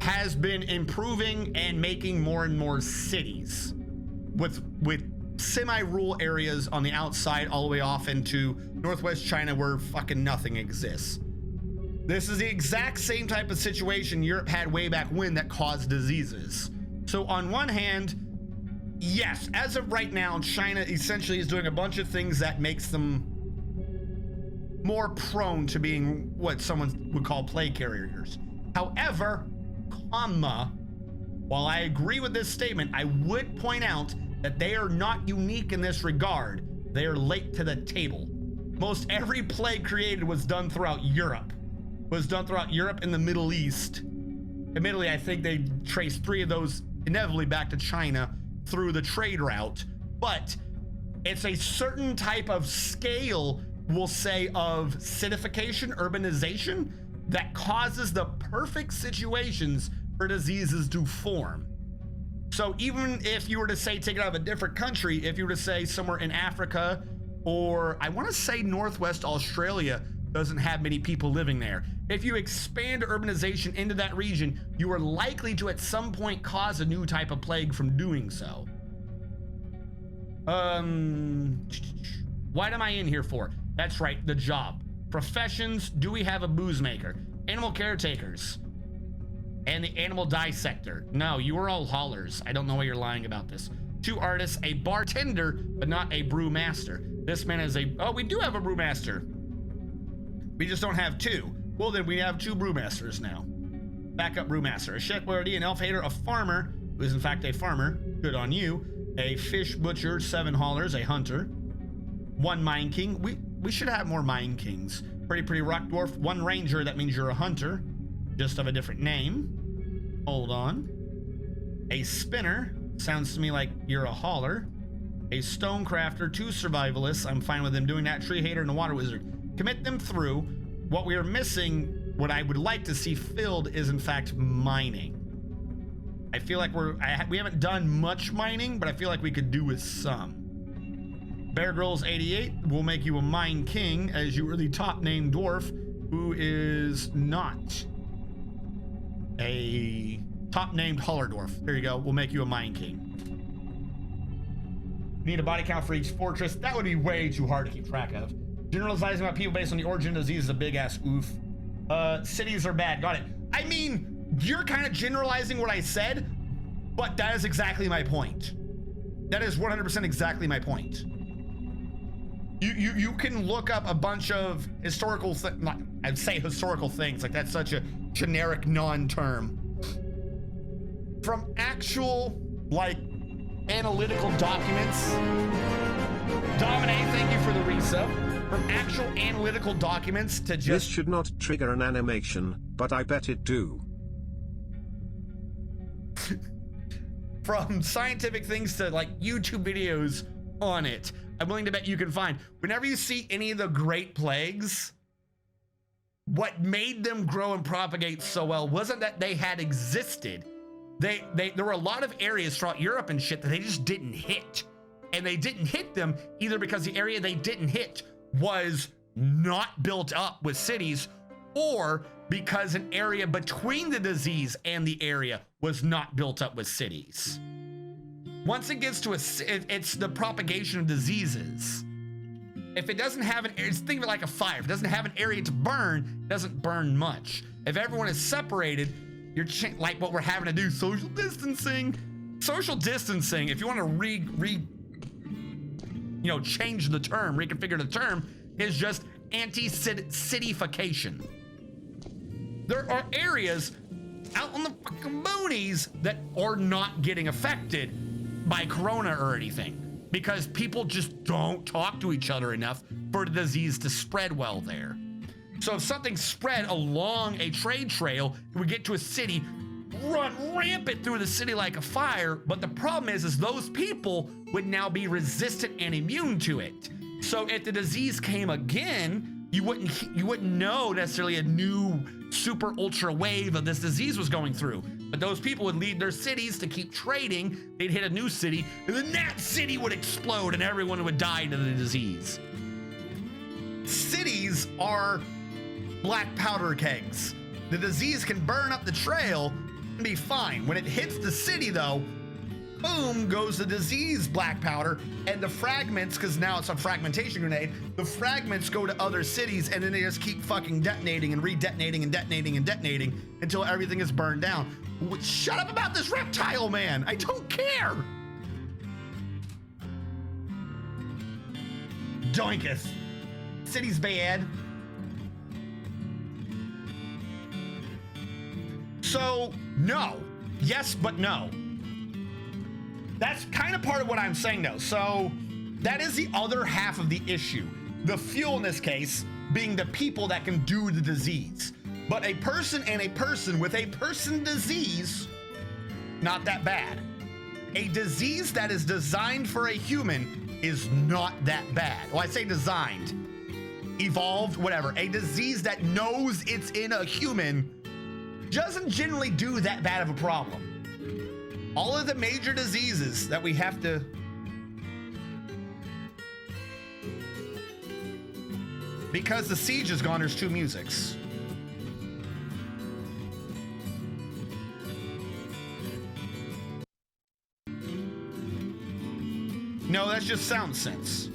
has been improving and making more and more cities with semi-rural areas on the outside all the way off into northwest China where fucking nothing exists. This is the exact same type of situation Europe had way back when that caused diseases. So on one hand, yes, as of right now, China essentially is doing a bunch of things that makes them more prone to being what someone would call plague carriers. However, while I agree with this statement, I would point out that they are not unique in this regard. They are late to the table. Most every plague created was done throughout Europe. And the Middle East. Admittedly, I think they traced 3 of those inevitably back to China through the trade route, but it's a certain type of scale, we'll say, of cityfication, urbanization, that causes the perfect situations for diseases to form. So even if you were to say, take it out of a different country, if you were to say somewhere in Africa, or I want to say Northwest Australia doesn't have many people living there. If you expand urbanization into that region, you are likely to at some point cause a new type of plague from doing so. What am I in here for? That's right, the job. Professions, do we have a booze maker? Animal caretakers. And the animal dissector. No, you are all haulers. I don't know why you're lying about this. 2 artists, a bartender, but not a brewmaster. This man is oh, we do have a brewmaster. We just don't have 2. Well, then we have 2 brewmasters now. Backup brewmaster, a chef lady, an elf hater, a farmer, who is in fact a farmer, good on you, a fish butcher, 7 haulers, a hunter, 1 mine king. We should have more mine kings. Pretty rock dwarf, 1 ranger, that means you're a hunter, just of a different name. Hold on. A spinner, sounds to me like you're a hauler. A stone crafter, 2 survivalists, I'm fine with them doing that, tree hater, and a water wizard. Commit them through. What we are missing, what I would like to see filled, is in fact mining. I feel like we haven't done much mining, but I feel like we could do with some. Bear Grylls 88 will make you a mine king, as you are the top named dwarf who is not a top named hauler dwarf. There you go. We'll make you a mine king. Need a body count for each fortress. That would be way too hard to keep track of. Generalizing about people based on the origin of disease is a big ass oof. Cities are bad. Got it. I mean, you're kind of generalizing what I said, but that is exactly my point. That is 100% exactly my point. You can look up a bunch of historical, I'd say historical things, like that's such a generic non-term. From actual, like, analytical documents. Dominic, thank you for the resub. From actual analytical documents to just... This should not trigger an animation, but I bet it do. From scientific things to like YouTube videos on it, I'm willing to bet you can find. Whenever you see any of the great plagues, what made them grow and propagate so well wasn't that they had existed. There were a lot of areas throughout Europe and shit that they just didn't hit. And they didn't hit them either because the area they didn't hit was not built up with cities, or because an area between the disease and the area was not built up with cities. Once it gets to it's the propagation of diseases. If it doesn't have think of it like a fire. If it doesn't have an area to burn, it doesn't burn much. If everyone is separated, you're like what we're having to do, social distancing. Social distancing, if you want to you know, change the term, reconfigure the term, is just anti-cityfication. There are areas out on the fucking boonies that are not getting affected by corona or anything because people just don't talk to each other enough for the disease to spread well there. So if something spread along a trade trail, it would get to a city, run rampant through the city like a fire. But the problem is those people would now be resistant and immune to it. So if the disease came again, you wouldn't know necessarily a new super ultra wave of this disease was going through. But those people would leave their cities to keep trading. They'd hit a new city, and then that city would explode and everyone would die to the disease. Cities are black powder kegs. The disease can burn up the trail and be fine. When it hits the city though, boom goes the disease black powder, and the fragments, because now it's a fragmentation grenade, the fragments go to other cities, and then they just keep fucking detonating and redetonating and detonating and detonating until everything is burned down. Shut up about this reptile, man. I don't care. Doinketh. City's bad. So, no. Yes, but no. That's kind of part of what I'm saying, though. So, that is the other half of the issue. The fuel in this case being the people that can do the disease. But a person and a person with a person disease, not that bad. A disease that is designed for a human is not that bad. Well, I say designed, evolved, whatever. A disease that knows it's in a human doesn't generally do that bad of a problem. All of the major diseases that we have to because the siege is gone, there's two musics. No, that's just sound sense.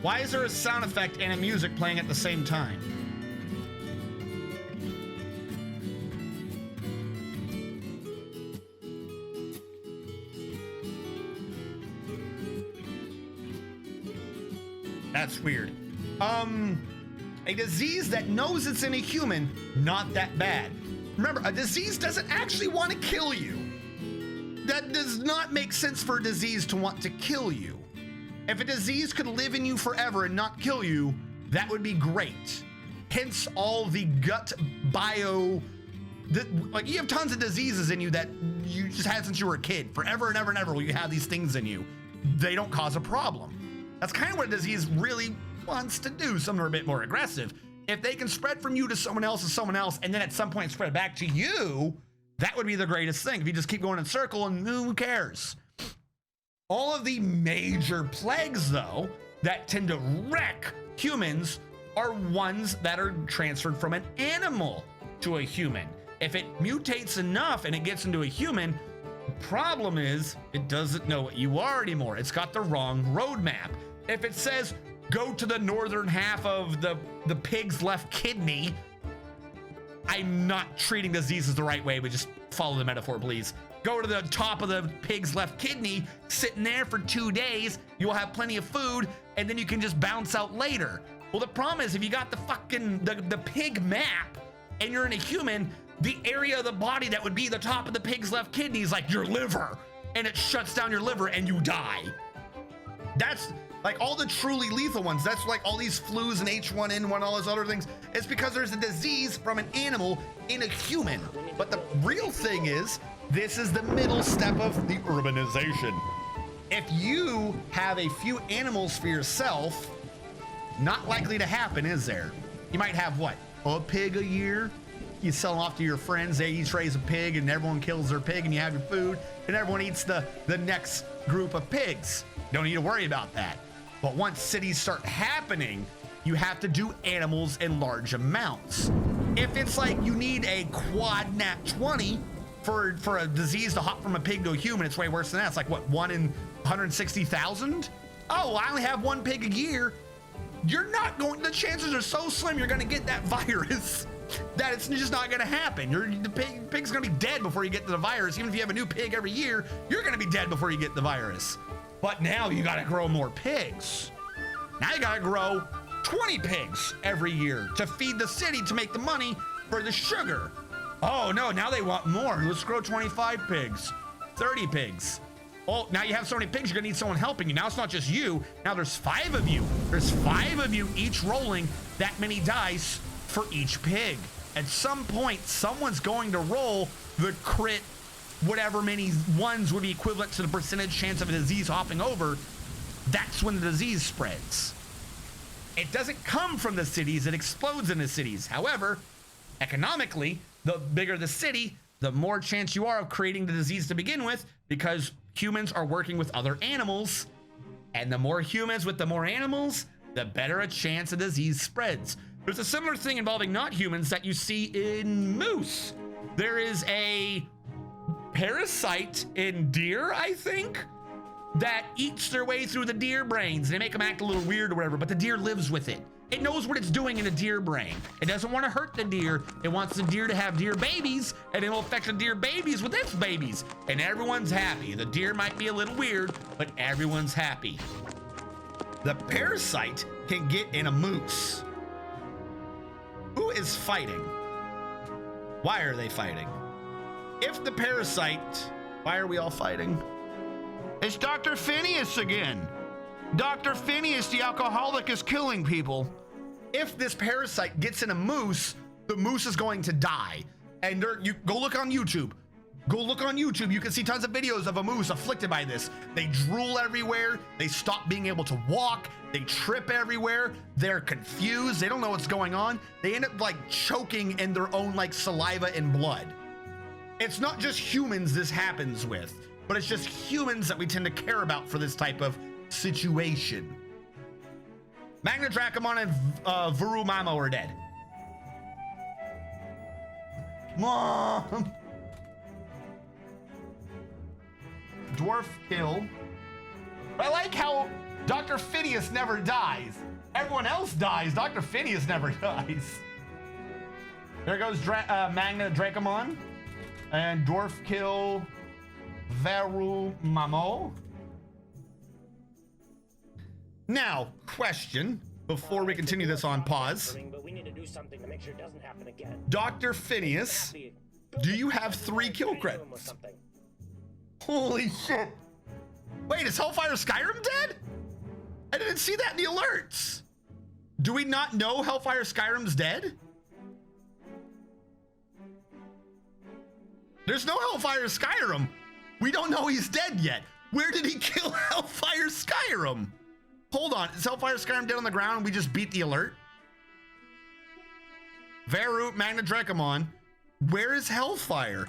Why is there a sound effect and a music playing at the same time? That's weird. A disease that knows it's in a human, not that bad. Remember, a disease doesn't actually want to kill you. That does not make sense for a disease to want to kill you. If a disease could live in you forever and not kill you, that would be great. Hence all the gut bio, like you have tons of diseases in you that you just had since you were a kid. Forever and ever and ever will you have these things in you. They don't cause a problem. That's kind of what a disease really wants to do. Some are a bit more aggressive. If they can spread from you to someone else, and then at some point spread back to you, that would be the greatest thing. If you just keep going in a circle and who cares? All of the major plagues, though, that tend to wreck humans are ones that are transferred from an animal to a human. If it mutates enough and it gets into a human, the problem is it doesn't know what you are anymore. It's got the wrong roadmap. If it says, go to the northern half of the pig's left kidney, I'm not treating diseases the right way, but just follow the metaphor, please. Go to the top of the pig's left kidney, sitting there for 2 days, you'll have plenty of food, and then you can just bounce out later. Well, the problem is if you got the fucking, the pig map, and you're in a human, the area of the body that would be the top of the pig's left kidney is like your liver, and it shuts down your liver and you die. That's like all the truly lethal ones. That's like all these flus and H1N1, all those other things. It's because there's a disease from an animal in a human. But the real thing is, this is the middle step of the urbanization. If you have a few animals for yourself, not likely to happen, is there? You might have what, a pig a year? You sell them off to your friends, they each raise a pig and everyone kills their pig and you have your food and everyone eats the next group of pigs. Don't need to worry about that. But once cities start happening, you have to do animals in large amounts. If it's like you need a quad nat 20 for a disease to hop from a pig to a human, it's way worse than that. It's like what, 1 in 160,000? Oh, I only have 1 pig a year. You're not going, the chances are so slim you're gonna get that virus. that it's just not gonna happen. The pig's gonna be dead before you get to the virus. Even if you have a new pig every year, you're gonna be dead before you get the virus. But now you gotta grow more pigs. Now you gotta grow 20 pigs every year to feed the city to make the money for the sugar. Oh no, now they want more. Let's grow 25 pigs, 30 pigs. Oh, now you have so many pigs, you're gonna need someone helping you. Now it's not just you, now there's 5 of you. There's 5 of you each rolling that many dice for each pig. At some point, someone's going to roll the crit, whatever many ones would be equivalent to the percentage chance of a disease hopping over. That's when the disease spreads. It doesn't come from the cities, it explodes in the cities. However, economically, the bigger the city, the more chance you are of creating the disease to begin with, because humans are working with other animals, and the more humans with the more animals, the better a chance a disease spreads. There's a similar thing involving not humans that you see in moose. There is a parasite in deer, I think, that eats their way through the deer brains. They make them act a little weird or whatever, but the deer lives with it. It knows what it's doing in the deer brain. It doesn't want to hurt the deer. It wants the deer to have deer babies, and it'll affect the deer babies with its babies. And everyone's happy. The deer might be a little weird, but everyone's happy. The parasite can get in a moose. Who is fighting? Why are they fighting? If the parasite, why are we all fighting? It's Dr. Phineas again. Dr. Phineas, the alcoholic, is killing people. If this parasite gets in a moose, the moose is going to die. And you go look on YouTube. Go look on YouTube. You can see tons of videos of a moose afflicted by this. They drool everywhere. They stop being able to walk. They trip everywhere. They're confused. They don't know what's going on. They end up like choking in their own like saliva and blood. It's not just humans this happens with, but it's just humans that we tend to care about for this type of situation. Magna Dracomon and Varumamo are dead. Mom. Dwarf kill. I like how Dr. Phineas never dies. Everyone else dies. Dr. Phineas never dies. There goes Magna Dracomon and Dwarf kill Varumamo. Now, question before we continue this on pause. But we need to do something to make sure it doesn't happen again. Dr. Phineas, do you have 3 kill credits? Holy shit. Wait, is Hellfire Skyrim dead? I didn't see that in the alerts. Do we not know Hellfire Skyrim's dead? There's no Hellfire Skyrim. We don't know he's dead yet. Where did he kill Hellfire Skyrim? Hold on, is Hellfire Skyrim dead on the ground? We just beat the alert? Veru, Magna Dracomon. Where is Hellfire?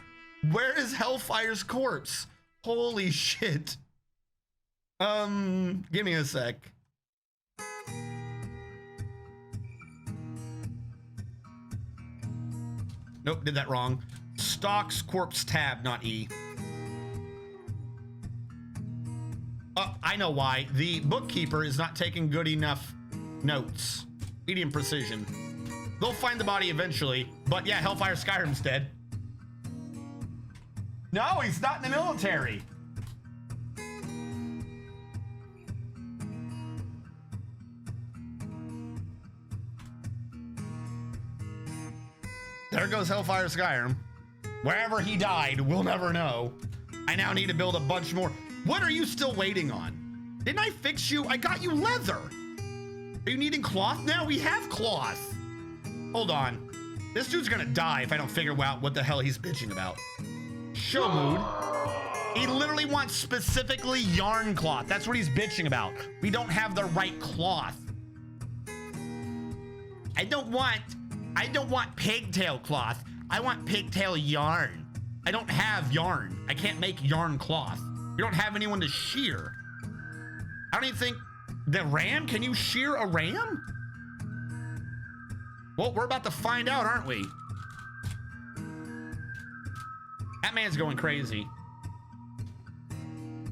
Where is Hellfire's corpse? Holy shit. Give me a sec. Nope, did that wrong. Stocks corpse tab, not E. I know why. The bookkeeper is not taking good enough notes. Medium precision. They'll find the body eventually, but yeah, Hellfire Skyrim's dead. No, he's not in the military. There goes Hellfire Skyrim. Wherever he died, we'll never know. I now need to build a bunch more. What are you still waiting on? Didn't I fix you? I got you leather. Are you needing cloth now? We have cloth. Hold on. This dude's gonna die if I don't figure out what the hell he's bitching about. Show mood. He literally wants specifically yarn cloth. That's what he's bitching about. We don't have the right cloth. I don't want pigtail cloth. I want pigtail yarn. I don't have yarn. I can't make yarn cloth. We don't have anyone to shear. I don't even think the ram, can you shear a ram? Well, we're about to find out, aren't we? That man's going crazy.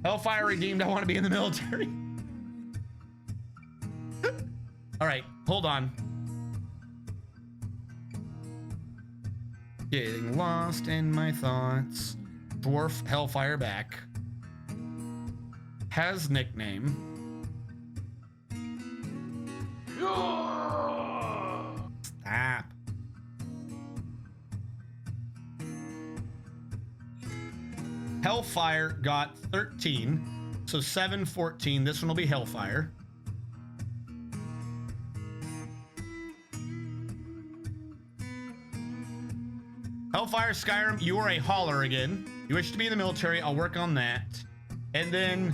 Hellfire redeemed, I want to be in the military. All right, hold on. Getting lost in my thoughts. Dwarf Hellfire back. Has nickname. Stop. Hellfire got 13. So 7, 14. This one will be Hellfire. Hellfire Skyrim, you are a hauler again. You wish to be in the military, I'll work on that. And then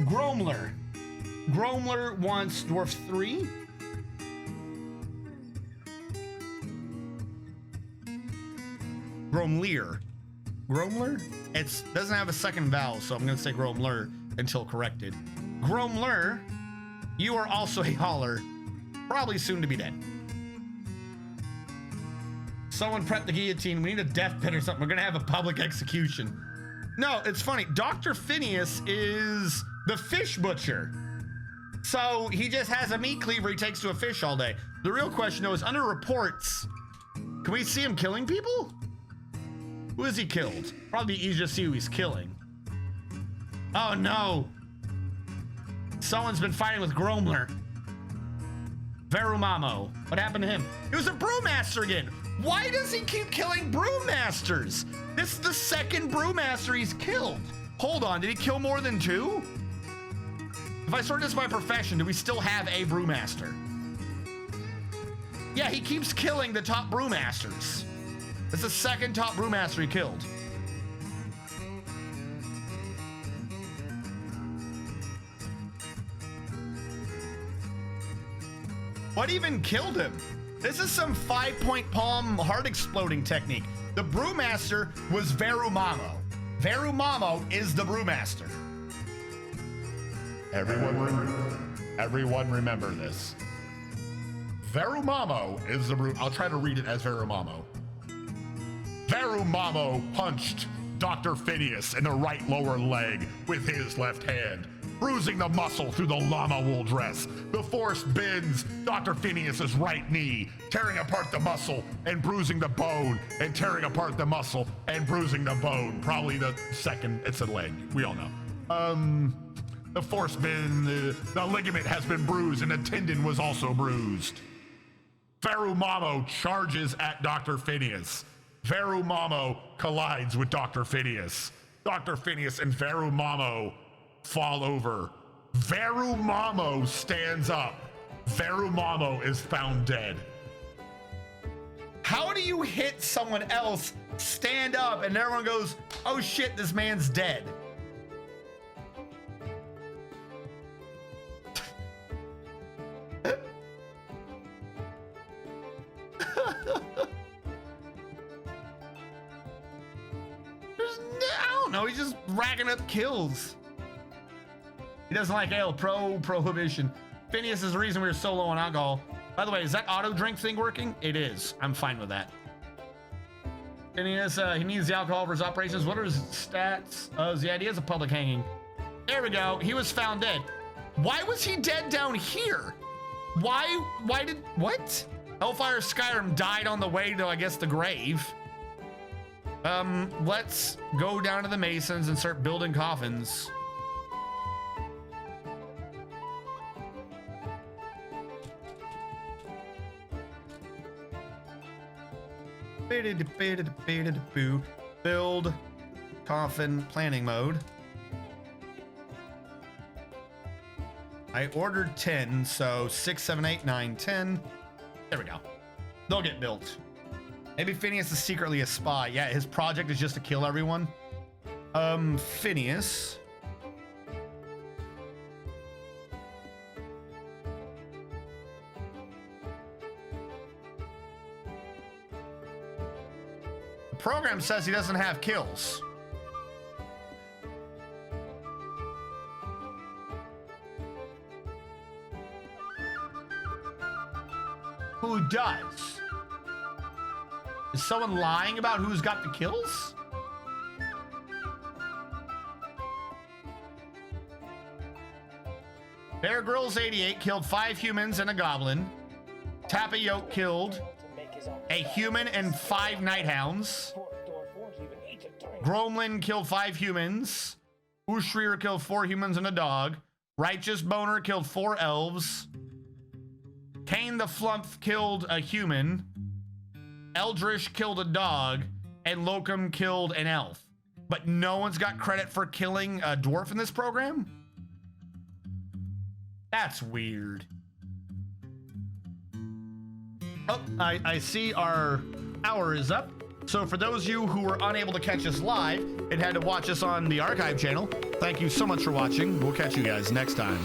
Gromler. Gromler wants Dwarf 3. Gromler. Gromler? It doesn't have a second vowel, so I'm gonna say Gromler until corrected. Gromler, you are also a hauler. Probably soon to be dead. Someone prep the guillotine. We need a death pit or something. We're gonna have a public execution. No, it's funny. Dr. Phineas is the fish butcher. So he just has a meat cleaver he takes to a fish all day. The real question though is under reports, can we see him killing people? Who has he killed? Probably easier to see who he's killing. Oh no. Someone's been fighting with Gromler. Verumamo. What happened to him? He was a brewmaster again. Why does he keep killing brewmasters? This is the second brewmaster he's killed. Hold on, did he kill more than 2? If I sort this by profession, do we still have a brewmaster? Yeah, he keeps killing the top brewmasters. That's the second top brewmaster he killed. What even killed him? This is some 5-point palm heart exploding technique. The brewmaster was Verumamo. Verumamo is the brewmaster. Everyone remember this. Verumamo is the brew. I'll try to read it as Verumamo. Verumamo punched Dr. Phineas in the right lower leg with his left hand, bruising the muscle through the llama wool dress. The force bends Dr. Phineas's right knee, tearing apart the muscle and bruising the bone, and tearing apart the muscle and bruising the bone. Probably the second, it's a leg, we all know. The force bend, the ligament has been bruised and the tendon was also bruised. Verumamo charges at Dr. Phineas. Verumamo collides with Dr. Phineas. Dr. Phineas and Verumamo fall over. Verumamo stands up. Verumamo is found dead. How do you hit someone else, stand up, and everyone goes, oh shit, this man's dead? I don't know, he's just racking up kills. He doesn't like ale. Prohibition. Phineas is the reason we were so low on alcohol. By the way, is that auto drink thing working? It is. I'm fine with that. Phineas, he needs the alcohol for his operations. What are his stats? Yeah, he has a public hanging. There we go. He was found dead. Why was he dead down here? What? Hellfire Skyrim died on the way to, I guess, the grave. Let's go down to the Masons and start building coffins. Build coffin planning mode. I ordered 10, so 6, 7, 8, 9, 10. There we go. They'll get built. Maybe Phineas is secretly a spy. Yeah, his project is just to kill everyone. Phineas. The program says he doesn't have kills. Who does? Is someone lying about who's got the kills? Bear Grylls 88 killed 5 humans and a goblin. Tappa Yoke killed. To make his a human and 5 night hounds. Poor Dwarf won't even eat a tiny. Gromlin killed 5 humans. Ushrir killed 4 humans and a dog. Righteous Boner killed 4 elves. Kane the Flump killed a human. Eldrish killed a dog. And Locum killed an elf. But no one's got credit for killing a dwarf in this program? That's weird. Oh, I see our hour is up. So for those of you who were unable to catch us live and had to watch us on the archive channel, thank you so much for watching. We'll catch you guys next time.